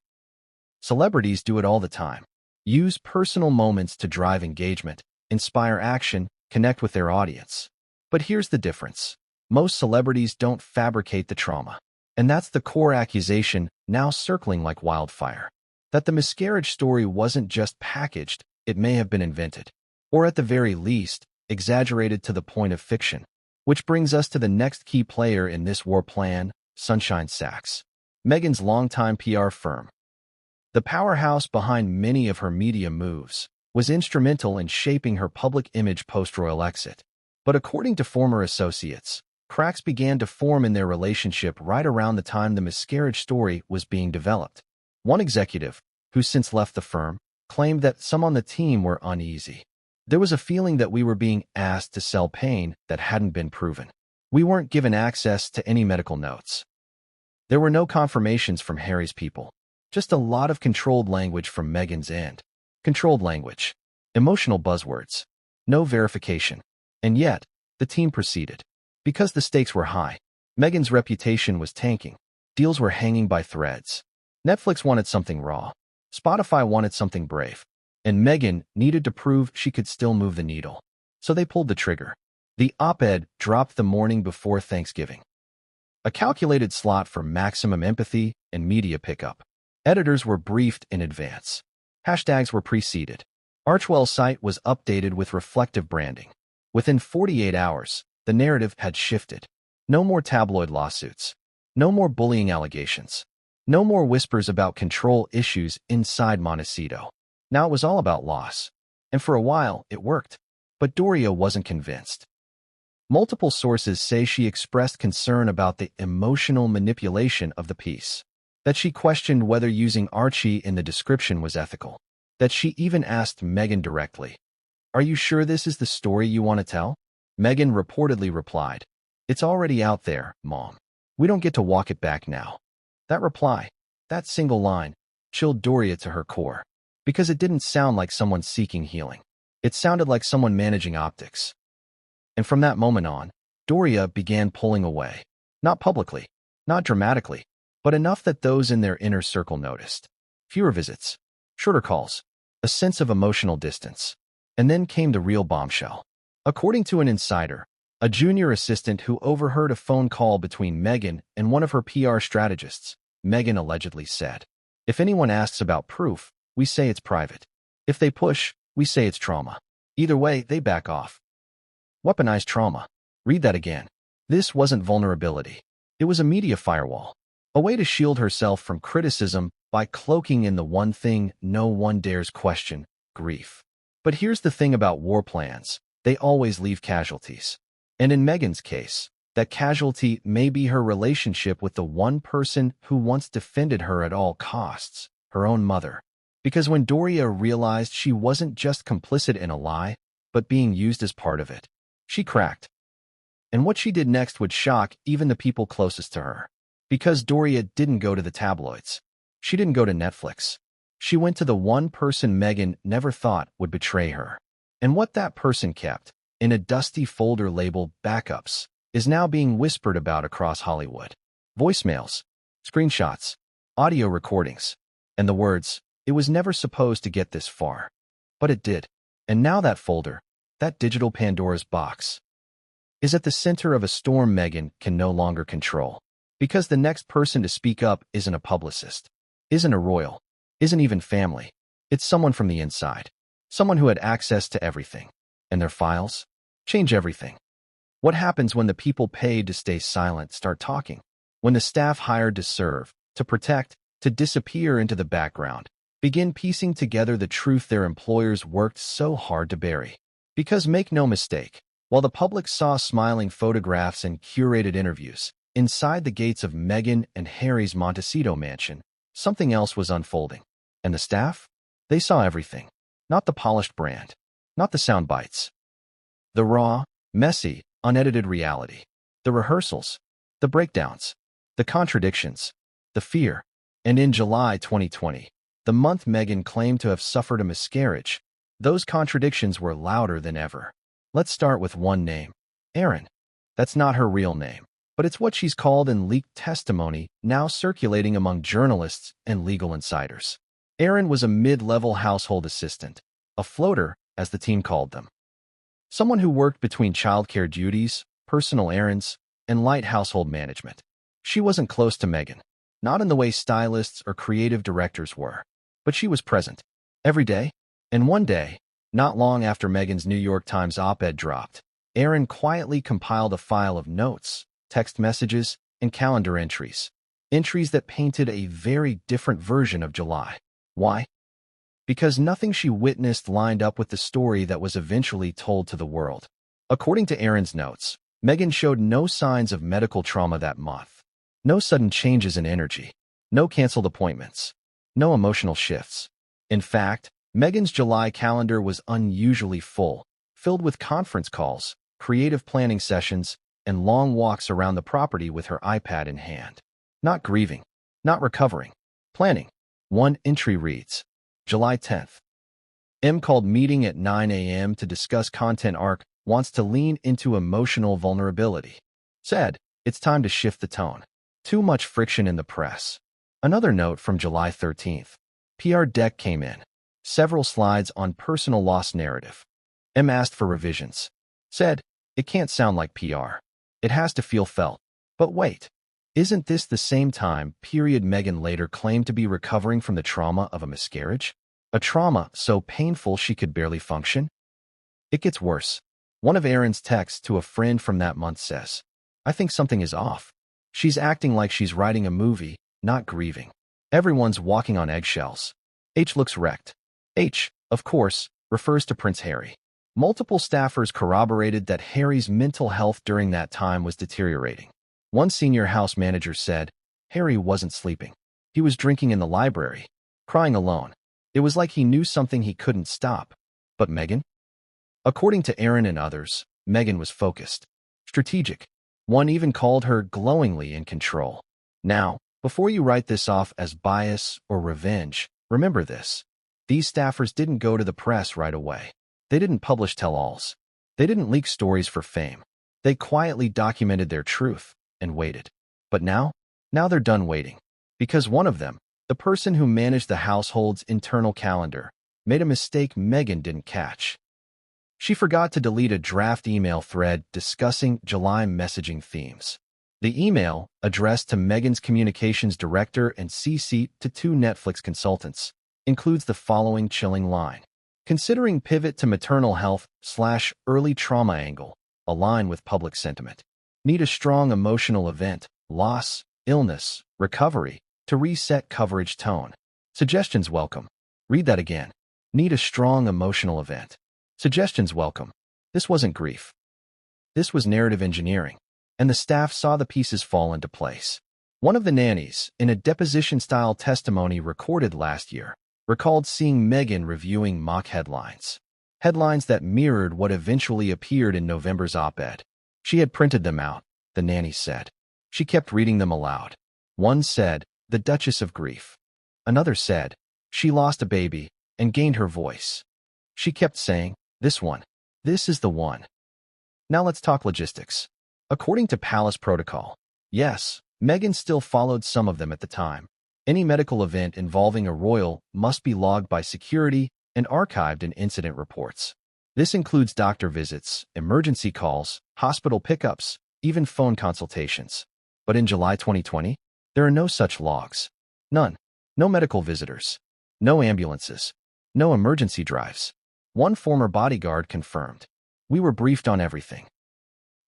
Celebrities do it all the time. Use personal moments to drive engagement, inspire action, connect with their audience. But here's the difference. Most celebrities don't fabricate the trauma. And that's the core accusation now circling like wildfire. That the miscarriage story wasn't just packaged, it may have been invented. Or at the very least, exaggerated to the point of fiction. Which brings us to the next key player in this war plan, Sunshine Sachs, Meghan's longtime PR firm. The powerhouse behind many of her media moves was instrumental in shaping her public image post-royal exit. But according to former associates, cracks began to form in their relationship right around the time the miscarriage story was being developed. One executive, who since left the firm, claimed that some on the team were uneasy. There was a feeling that we were being asked to sell pain that hadn't been proven. We weren't given access to any medical notes. There were no confirmations from Harry's people, just a lot of controlled language from Meghan's end. Controlled language. Emotional buzzwords. No verification. And yet, the team proceeded. Because the stakes were high, Meghan's reputation was tanking. Deals were hanging by threads. Netflix wanted something raw. Spotify wanted something brave. And Meghan needed to prove she could still move the needle. So they pulled the trigger. The op-ed dropped the morning before Thanksgiving. A calculated slot for maximum empathy and media pickup. Editors were briefed in advance. Hashtags were preceded. Archwell's site was updated with reflective branding. Within 48 hours, the narrative had shifted. No more tabloid lawsuits. No more bullying allegations. No more whispers about control issues inside Montecito. Now it was all about loss. And for a while, it worked. But Doria wasn't convinced. Multiple sources say she expressed concern about the emotional manipulation of the piece. That she questioned whether using Archie in the description was ethical. That she even asked Meghan directly, "Are you sure this is the story you want to tell?" Meghan reportedly replied, "It's already out there, Mom. We don't get to walk it back now." That reply, that single line, chilled Doria to her core. Because it didn't sound like someone seeking healing. It sounded like someone managing optics. And from that moment on, Doria began pulling away. Not publicly, not dramatically, but enough that those in their inner circle noticed. Fewer visits, shorter calls, a sense of emotional distance. And then came the real bombshell. According to an insider, a junior assistant who overheard a phone call between Meghan and one of her PR strategists, Meghan allegedly said, "If anyone asks about proof, we say it's private. If they push, we say it's trauma. Either way, they back off." Weaponized trauma. Read that again. This wasn't vulnerability. It was a media firewall. A way to shield herself from criticism by cloaking in the one thing no one dares question, grief. But here's the thing about war plans. They always leave casualties. And in Meghan's case, that casualty may be her relationship with the one person who once defended her at all costs, her own mother. Because when Doria realized she wasn't just complicit in a lie, but being used as part of it, she cracked. And what she did next would shock even the people closest to her. Because Doria didn't go to the tabloids. She didn't go to Netflix. She went to the one person Meghan never thought would betray her. And what that person kept, in a dusty folder labeled backups, is now being whispered about across Hollywood. Voicemails, screenshots, audio recordings, and the words, "It was never supposed to get this far." But it did. And now that folder, that digital Pandora's box, is at the center of a storm Meghan can no longer control. Because the next person to speak up isn't a publicist, isn't a royal, isn't even family. It's someone from the inside. Someone who had access to everything. And their files change everything. What happens when the people paid to stay silent start talking? When the staff hired to serve, to protect, to disappear into the background, begin piecing together the truth their employers worked so hard to bury. Because make no mistake, while the public saw smiling photographs and curated interviews, inside the gates of Meghan and Harry's Montecito mansion, something else was unfolding. And the staff? They saw everything. Not the polished brand. Not the sound bites. The raw, messy, unedited reality. The rehearsals. The breakdowns. The contradictions, the fear. And in July 2020, the month Meghan claimed to have suffered a miscarriage, those contradictions were louder than ever. Let's start with one name, Erin. That's not her real name, but it's what she's called in leaked testimony now circulating among journalists and legal insiders. Erin was a mid-level household assistant, a floater, as the team called them. Someone who worked between childcare duties, personal errands, and light household management. She wasn't close to Meghan, not in the way stylists or creative directors were, but she was present, every day. And one day, not long after Meghan's New York Times op-ed dropped, Erin quietly compiled a file of notes, text messages, and calendar entries. Entries that painted a very different version of July. Why? Because nothing she witnessed lined up with the story that was eventually told to the world. According to Erin's notes, Meghan showed no signs of medical trauma that month. No sudden changes in energy. No canceled appointments. No emotional shifts. In fact, Meghan's July calendar was unusually full, filled with conference calls, creative planning sessions, and long walks around the property with her iPad in hand. Not grieving. Not recovering. Planning. One entry reads, July 10th. M called meeting at 9 a.m. to discuss content arc, wants to lean into emotional vulnerability. Said, it's time to shift the tone. Too much friction in the press. Another note from July 13th. PR deck came in. Several slides on personal loss narrative. M asked for revisions. Said, it can't sound like PR. It has to feel felt. But wait, isn't this the same time Meghan later claimed to be recovering from the trauma of a miscarriage? A trauma so painful she could barely function? It gets worse. One of Erin's texts to a friend from that month says, I think something is off. She's acting like she's writing a movie, not grieving. Everyone's walking on eggshells. H looks wrecked. H, of course, refers to Prince Harry. Multiple staffers corroborated that Harry's mental health during that time was deteriorating. One senior house manager said, Harry wasn't sleeping. He was drinking in the library, crying alone. It was like he knew something he couldn't stop. But Meghan? According to Erin and others, Meghan was focused, strategic. One even called her glowingly in control. Now, before you write this off as bias or revenge, remember this. These staffers didn't go to the press right away. They didn't publish tell-alls. They didn't leak stories for fame. They quietly documented their truth and waited. But now they're done waiting. Because one of them, the person who managed the household's internal calendar, made a mistake Meghan didn't catch. She forgot to delete a draft email thread discussing July messaging themes. The email, addressed to Meghan's communications director and CC'd to two Netflix consultants, includes the following chilling line. Considering pivot to maternal health / early trauma angle, align with public sentiment. Need a strong emotional event, loss, illness, recovery, to reset coverage tone. Suggestions welcome. Read that again. Need a strong emotional event. Suggestions welcome. This wasn't grief. This was narrative engineering, and the staff saw the pieces fall into place. One of the nannies, in a deposition-style testimony recorded last year, recalled seeing Meghan reviewing mock headlines. Headlines that mirrored what eventually appeared in November's op-ed. She had printed them out, the nanny said. She kept reading them aloud. One said, the Duchess of Grief. Another said, she lost a baby and gained her voice. She kept saying, this one. This is the one. Now let's talk logistics. According to Palace protocol, yes, Meghan still followed some of them at the time. Any medical event involving a royal must be logged by security and archived in incident reports. This includes doctor visits, emergency calls, hospital pickups, even phone consultations. But in July 2020, there are no such logs. None. No medical visitors. No ambulances. No emergency drives. One former bodyguard confirmed. We were briefed on everything.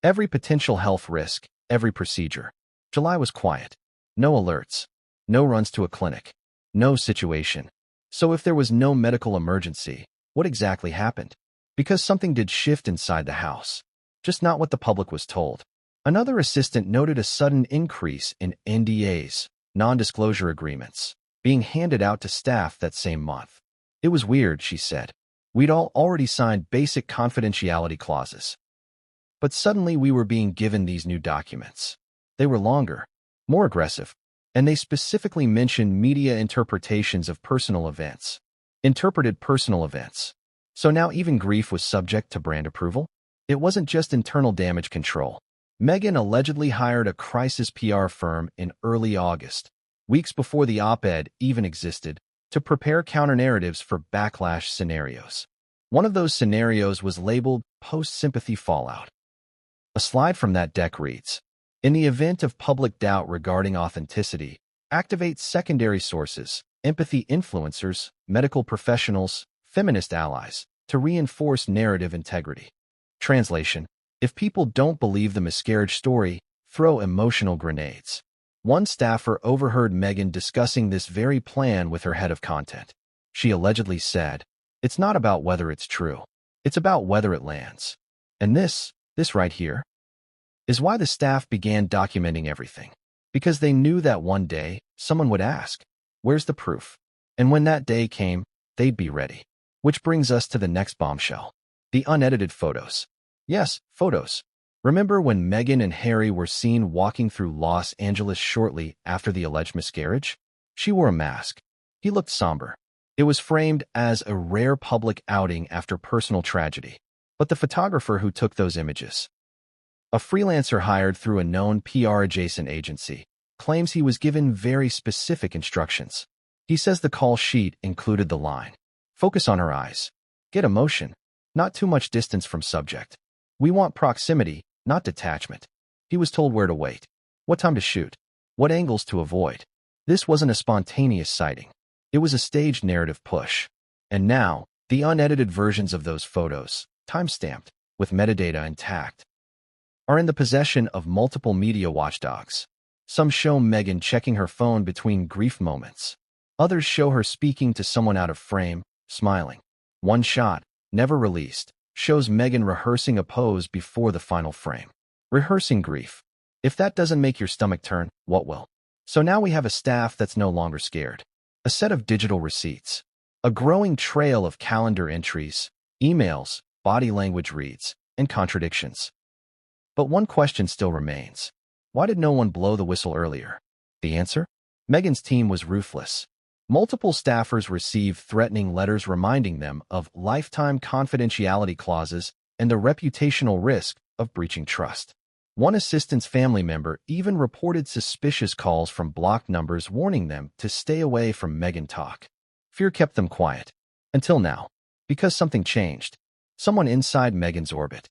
Every potential health risk, every procedure. July was quiet. No alerts. No runs to a clinic. No situation. So if there was no medical emergency, what exactly happened? Because something did shift inside the house. Just not what the public was told. Another assistant noted a sudden increase in NDAs, non-disclosure agreements, being handed out to staff that same month. It was weird, she said. We'd all already signed basic confidentiality clauses. But suddenly we were being given these new documents. They were longer. more aggressive, and they specifically mentioned media interpretations of personal events. Interpreted personal events. So now even grief was subject to brand approval? It wasn't just internal damage control. Meghan allegedly hired a crisis PR firm in early August, weeks before the op-ed even existed, to prepare counter-narratives for backlash scenarios. One of those scenarios was labeled post-sympathy fallout. A slide from that deck reads, "In the event of public doubt regarding authenticity, activate secondary sources, empathy influencers, medical professionals, feminist allies, to reinforce narrative integrity." Translation: if people don't believe the miscarriage story, throw emotional grenades. One staffer overheard Meghan discussing this very plan with her head of content. She allegedly said, "It's not about whether it's true. It's about whether it lands." And this right here, is why the staff began documenting everything. Because they knew that one day, someone would ask, "Where's the proof?" And when that day came, they'd be ready. Which brings us to the next bombshell. The unedited photos. Yes, photos. Remember when Meghan and Harry were seen walking through Los Angeles shortly after the alleged miscarriage? She wore a mask. He looked somber. It was framed as a rare public outing after personal tragedy. But the photographer who took those images, a freelancer hired through a known PR-adjacent agency, claims he was given very specific instructions. He says the call sheet included the line, "Focus on her eyes. Get emotion. Not too much distance from subject. We want proximity, not detachment." He was told where to wait, what time to shoot, what angles to avoid. This wasn't a spontaneous sighting. It was a staged narrative push. And now, the unedited versions of those photos, time-stamped, with metadata intact, are in the possession of multiple media watchdogs. Some show Meghan checking her phone between grief moments. Others show her speaking to someone out of frame, smiling. One shot, never released, shows Meghan rehearsing a pose before the final frame. Rehearsing grief. If that doesn't make your stomach turn, what will? So now we have a staff that's no longer scared. A set of digital receipts. A growing trail of calendar entries, emails, body language reads, and contradictions. But one question still remains. Why did no one blow the whistle earlier? The answer? Meghan's team was ruthless. Multiple staffers received threatening letters reminding them of lifetime confidentiality clauses and the reputational risk of breaching trust. One assistant's family member even reported suspicious calls from blocked numbers warning them to stay away from Meghan talk. Fear kept them quiet. Until now. Because something changed. Someone inside Meghan's orbit.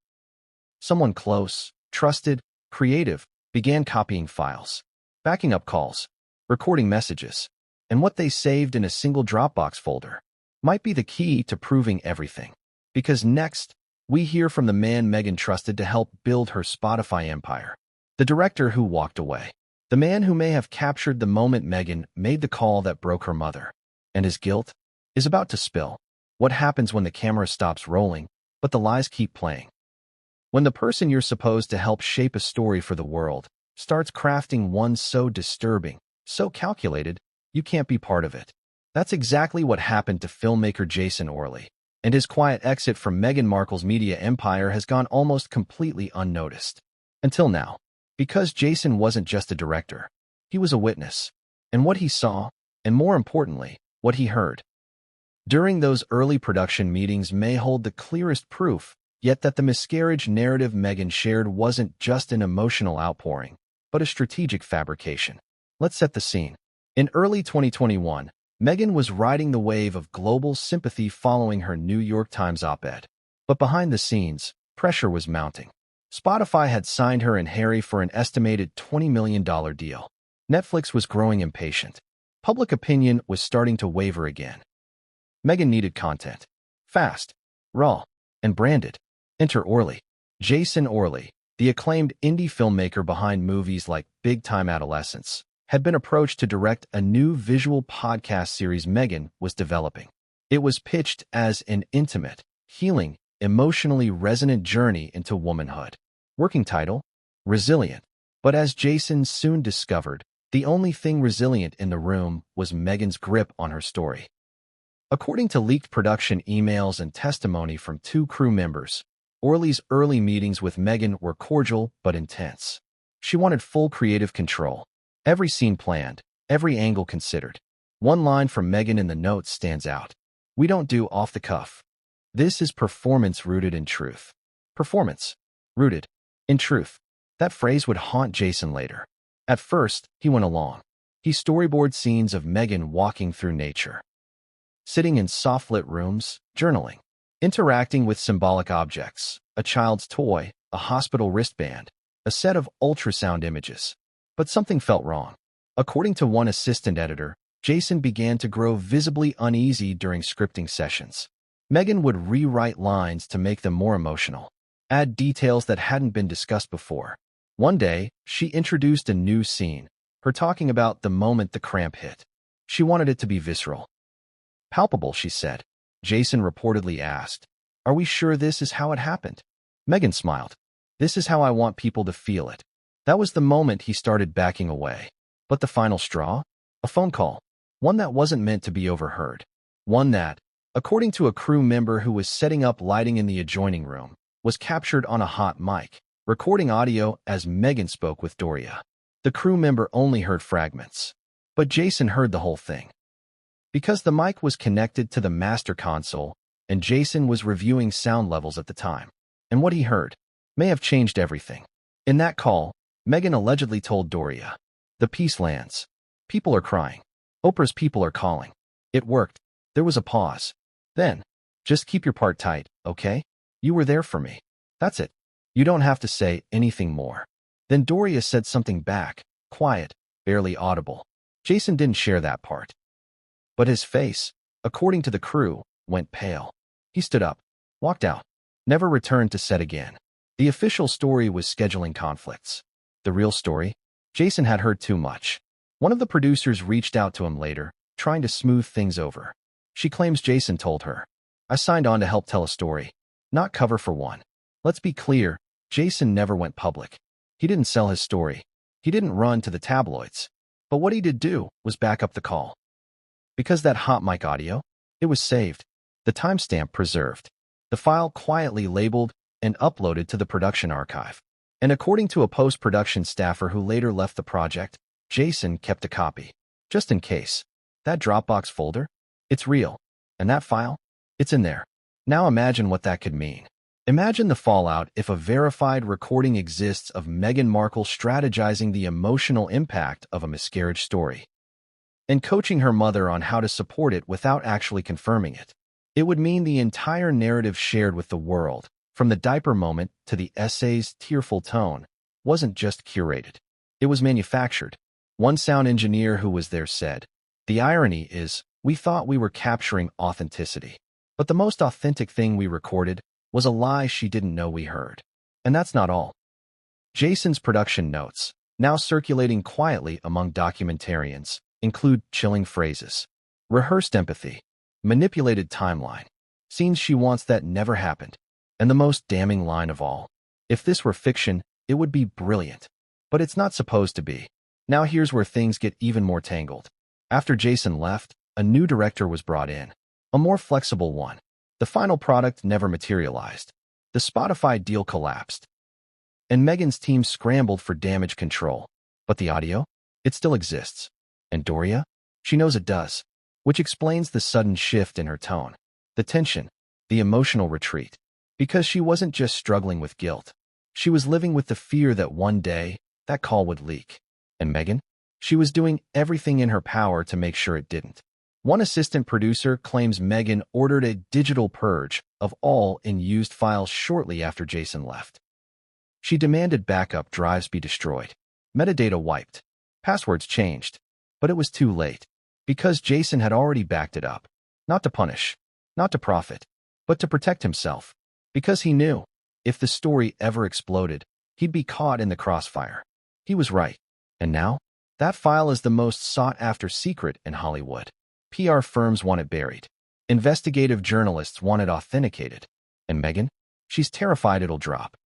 Someone close, trusted, creative, began copying files, backing up calls, recording messages, and what they saved in a single Dropbox folder might be the key to proving everything. Because next, we hear from the man Meghan trusted to help build her Spotify empire. The director who walked away. The man who may have captured the moment Meghan made the call that broke her mother. And his guilt is about to spill. What happens when the camera stops rolling, but the lies keep playing? When the person you're supposed to help shape a story for the world starts crafting one so disturbing, so calculated, you can't be part of it. That's exactly what happened to filmmaker Jason Orley, and his quiet exit from Meghan Markle's media empire has gone almost completely unnoticed. Until now. Because Jason wasn't just a director. He was a witness. And what he saw, and more importantly, what he heard during those early production meetings may hold the clearest proof, yet that the miscarriage narrative Meghan shared wasn't just an emotional outpouring, but a strategic fabrication. Let's set the scene. In early 2021, Meghan was riding the wave of global sympathy following her New York Times op-ed. But behind the scenes, pressure was mounting. Spotify had signed her and Harry for an estimated $20 million deal. Netflix was growing impatient. Public opinion was starting to waver again. Meghan needed content. Fast, raw, and branded. Enter Orley. Jason Orley, the acclaimed indie filmmaker behind movies like Big Time Adolescence, had been approached to direct a new visual podcast series Meghan was developing. It was pitched as an intimate, healing, emotionally resonant journey into womanhood. Working title? Resilient. But as Jason soon discovered, the only thing resilient in the room was Meghan's grip on her story. According to leaked production emails and testimony from 2 crew members, Orley's early meetings with Meghan were cordial but intense. She wanted full creative control. Every scene planned, every angle considered. One line from Meghan in the notes stands out. We don't do off the cuff. This is performance rooted in truth. Performance rooted in truth. That phrase would haunt Jason later. At first, he went along. He storyboarded scenes of Meghan walking through nature, sitting in soft-lit rooms, journaling, interacting with symbolic objects, a child's toy, a hospital wristband, a set of ultrasound images. But something felt wrong. According to one assistant editor, Jason began to grow visibly uneasy during scripting sessions. Meghan would rewrite lines to make them more emotional, add details that hadn't been discussed before. One day, she introduced a new scene, her talking about the moment the cramp hit. She wanted it to be visceral. Palpable, she said. Jason reportedly asked, "Are we sure this is how it happened?" Meghan smiled. "This is how I want people to feel it." That was the moment he started backing away. But the final straw? A phone call. One that wasn't meant to be overheard. One that, according to a crew member who was setting up lighting in the adjoining room, was captured on a hot mic, recording audio as Meghan spoke with Doria. The crew member only heard fragments. But Jason heard the whole thing. Because the mic was connected to the master console, and Jason was reviewing sound levels at the time. And what he heard may have changed everything. In that call, Meghan allegedly told Doria, "The piece lands. People are crying. Oprah's people are calling." It worked. There was a pause. Then, "Just keep your part tight, okay? You were there for me. That's it. You don't have to say anything more." Then Doria said something back, quiet, barely audible. Jason didn't share that part. But his face, according to the crew, went pale. He stood up, walked out, never returned to set again. The official story was scheduling conflicts. The real story? Jason had heard too much. One of the producers reached out to him later, trying to smooth things over. She claims Jason told her, "I signed on to help tell a story, not cover for one." Let's be clear, Jason never went public. He didn't sell his story. He didn't run to the tabloids. But what he did do was back up the call. Because that hot mic audio, it was saved, the timestamp preserved, the file quietly labeled and uploaded to the production archive. And according to a post-production staffer who later left the project, Jason kept a copy, just in case. That Dropbox folder? It's real. And that file? It's in there. Now imagine what that could mean. Imagine the fallout if a verified recording exists of Meghan Markle strategizing the emotional impact of a miscarriage story and coaching her mother on how to support it without actually confirming it. It would mean the entire narrative shared with the world, from the diaper moment to the essay's tearful tone, wasn't just curated. It was manufactured. One sound engineer who was there said, "The irony is, we thought we were capturing authenticity, but the most authentic thing we recorded was a lie she didn't know we heard." And that's not all. Jason's production notes, now circulating quietly among documentarians, include chilling phrases, rehearsed empathy, manipulated timeline, scenes she wants that never happened, and the most damning line of all. If this were fiction, it would be brilliant. But it's not supposed to be. Now here's where things get even more tangled. After Jason left, a new director was brought in, a more flexible one. The final product never materialized. The Spotify deal collapsed. And Meghan's team scrambled for damage control. But the audio? It still exists. And Doria? She knows it does. Which explains the sudden shift in her tone. The tension. The emotional retreat. Because she wasn't just struggling with guilt. She was living with the fear that one day, that call would leak. And Meghan? She was doing everything in her power to make sure it didn't. One assistant producer claims Meghan ordered a digital purge of all unused files shortly after Jason left. She demanded backup drives be destroyed, metadata wiped, passwords changed. But it was too late, because Jason had already backed it up. Not to punish, not to profit, but to protect himself. Because he knew, if the story ever exploded, he'd be caught in the crossfire. He was right. And now, that file is the most sought-after secret in Hollywood. PR firms want it buried. Investigative journalists want it authenticated. And Meghan? She's terrified it'll drop.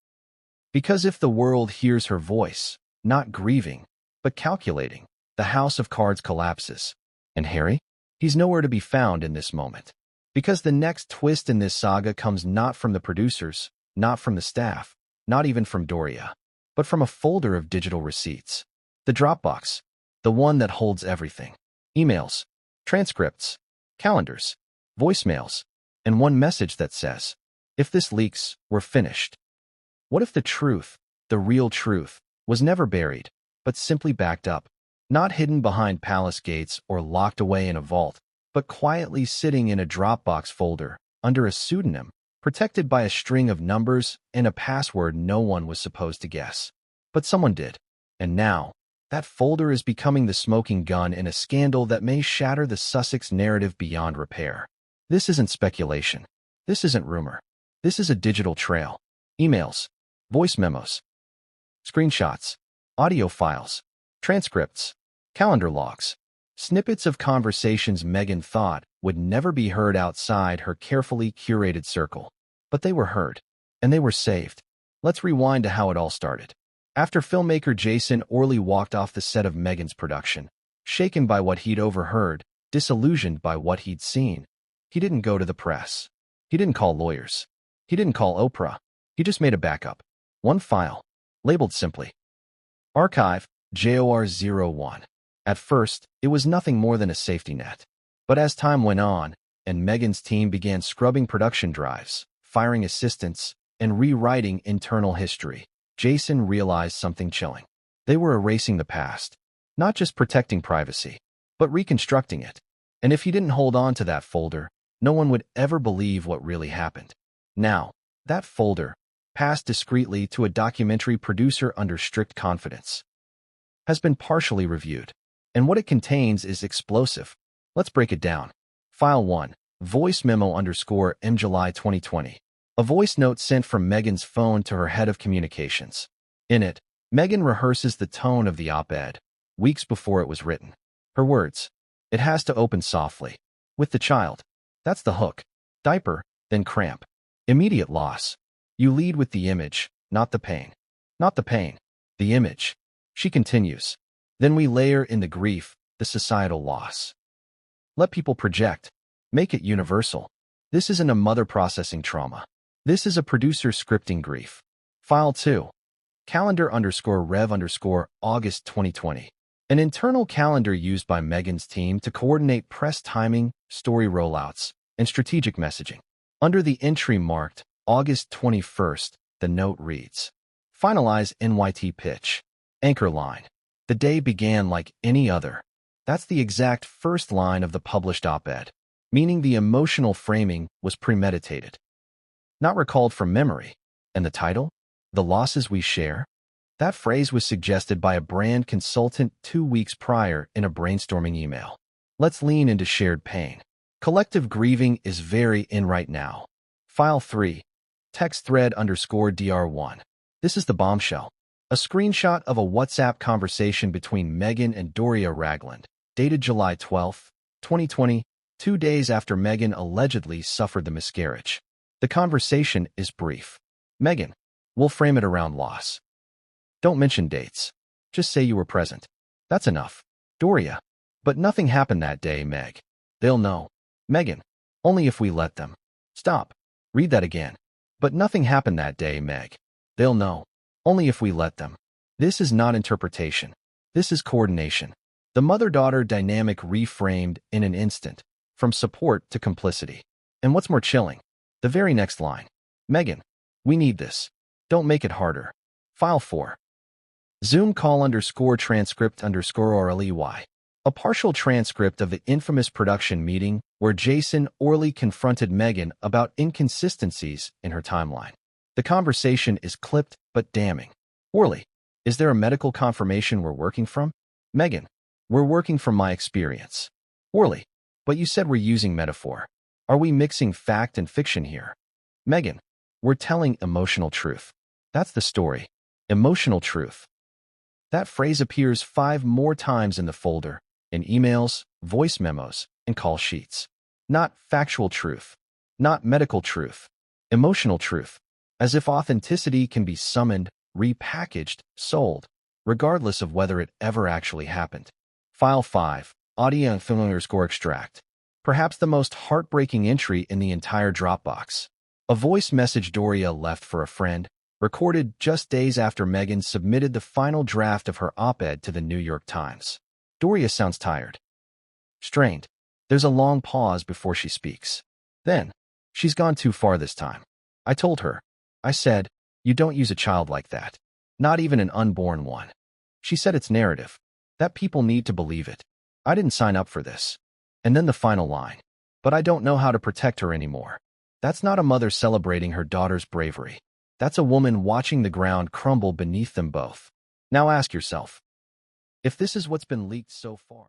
Because if the world hears her voice, not grieving, but calculating, the house of cards collapses. And Harry? He's nowhere to be found in this moment. Because the next twist in this saga comes not from the producers, not from the staff, not even from Doria, but from a folder of digital receipts. The Dropbox. The one that holds everything. Emails, transcripts, calendars, voicemails, and one message that says, "If this leaks, we're finished." What if the truth, the real truth, was never buried, but simply backed up? Not hidden behind palace gates or locked away in a vault, but quietly sitting in a Dropbox folder, under a pseudonym, protected by a string of numbers and a password no one was supposed to guess. But someone did. And now, that folder is becoming the smoking gun in a scandal that may shatter the Sussex narrative beyond repair. This isn't speculation. This isn't rumor. This is a digital trail. Emails, voice memos, screenshots, audio files, transcripts, calendar logs, snippets of conversations Meghan thought would never be heard outside her carefully curated circle. But they were heard, and they were saved. Let's rewind to how it all started. After filmmaker Jason Orley walked off the set of Meghan's production, shaken by what he'd overheard, disillusioned by what he'd seen, he didn't go to the press. He didn't call lawyers. He didn't call Oprah. He just made a backup. One file, labeled simply Archive JOR01. At first, it was nothing more than a safety net. But as time went on, and Meghan's team began scrubbing production drives, firing assistants, and rewriting internal history, Jason realized something chilling. They were erasing the past, not just protecting privacy, but reconstructing it. And if he didn't hold on to that folder, no one would ever believe what really happened. Now, that folder, passed discreetly to a documentary producer under strict confidence, has been partially reviewed. And what it contains is explosive. Let's break it down. File 1, Voice Memo _M July 2020. A voice note sent from Meghan's phone to her head of communications. In it, Meghan rehearses the tone of the op-ed, weeks before it was written. Her words: "It has to open softly. With the child. That's the hook. Diaper, then cramp. Immediate loss. You lead with the image, not the pain. Not the pain. The image." She continues. "Then we layer in the grief, the societal loss. Let people project. Make it universal. This isn't a mother processing trauma. This is a producer scripting grief." File 2. Calendar _Rev August 2020. An internal calendar used by Meghan's team to coordinate press timing, story rollouts, and strategic messaging. Under the entry marked August 21st, the note reads, "Finalize NYT pitch. Anchor line. The day began like any other." That's the exact first line of the published op-ed, meaning the emotional framing was premeditated, not recalled from memory. And the title? The Losses We Share? That phrase was suggested by a brand consultant 2 weeks prior in a brainstorming email. Let's lean into shared pain. Collective grieving is very in right now. File 3. Text thread _DR1. This is the bombshell. A screenshot of a WhatsApp conversation between Meghan and Doria Ragland, dated July 12, 2020, 2 days after Meghan allegedly suffered the miscarriage. The conversation is brief. "Meghan, we'll frame it around loss. Don't mention dates. Just say you were present. That's enough." Doria: "But nothing happened that day, Meg. They'll know." Meghan: "Only if we let them." Stop. Read that again. "But nothing happened that day, Meg. They'll know. Only if we let them." This is not interpretation. This is coordination. The mother-daughter dynamic reframed in an instant, from support to complicity. And what's more chilling? The very next line. "Meghan, we need this. Don't make it harder." File 4. Zoom call _transcript _RLEY. A partial transcript of the infamous production meeting where Jason Orley confronted Meghan about inconsistencies in her timeline. The conversation is clipped but damning. "Orley, is there a medical confirmation we're working from?" Meghan: "We're working from my experience." Orley: "But you said we're using metaphor. Are we mixing fact and fiction here?" Meghan: "We're telling emotional truth. That's the story. Emotional truth." That phrase appears 5 more times in the folder, in emails, voice memos, and call sheets. Not factual truth. Not medical truth. Emotional truth. As if authenticity can be summoned, repackaged, sold, regardless of whether it ever actually happened. File 5. Audio and film _extract. Perhaps the most heartbreaking entry in the entire Dropbox. A voice message Doria left for a friend, recorded just days after Meghan submitted the final draft of her op-ed to the New York Times. Doria sounds tired. Strained. There's a long pause before she speaks. Then, she's gone too far this time. I told her. I said, you don't use a child like that. Not even an unborn one. She said it's narrative. That people need to believe it. I didn't sign up for this. And then the final line. But I don't know how to protect her anymore. That's not a mother celebrating her daughter's bravery. That's a woman watching the ground crumble beneath them both. Now ask yourself, if this is what's been leaked so far,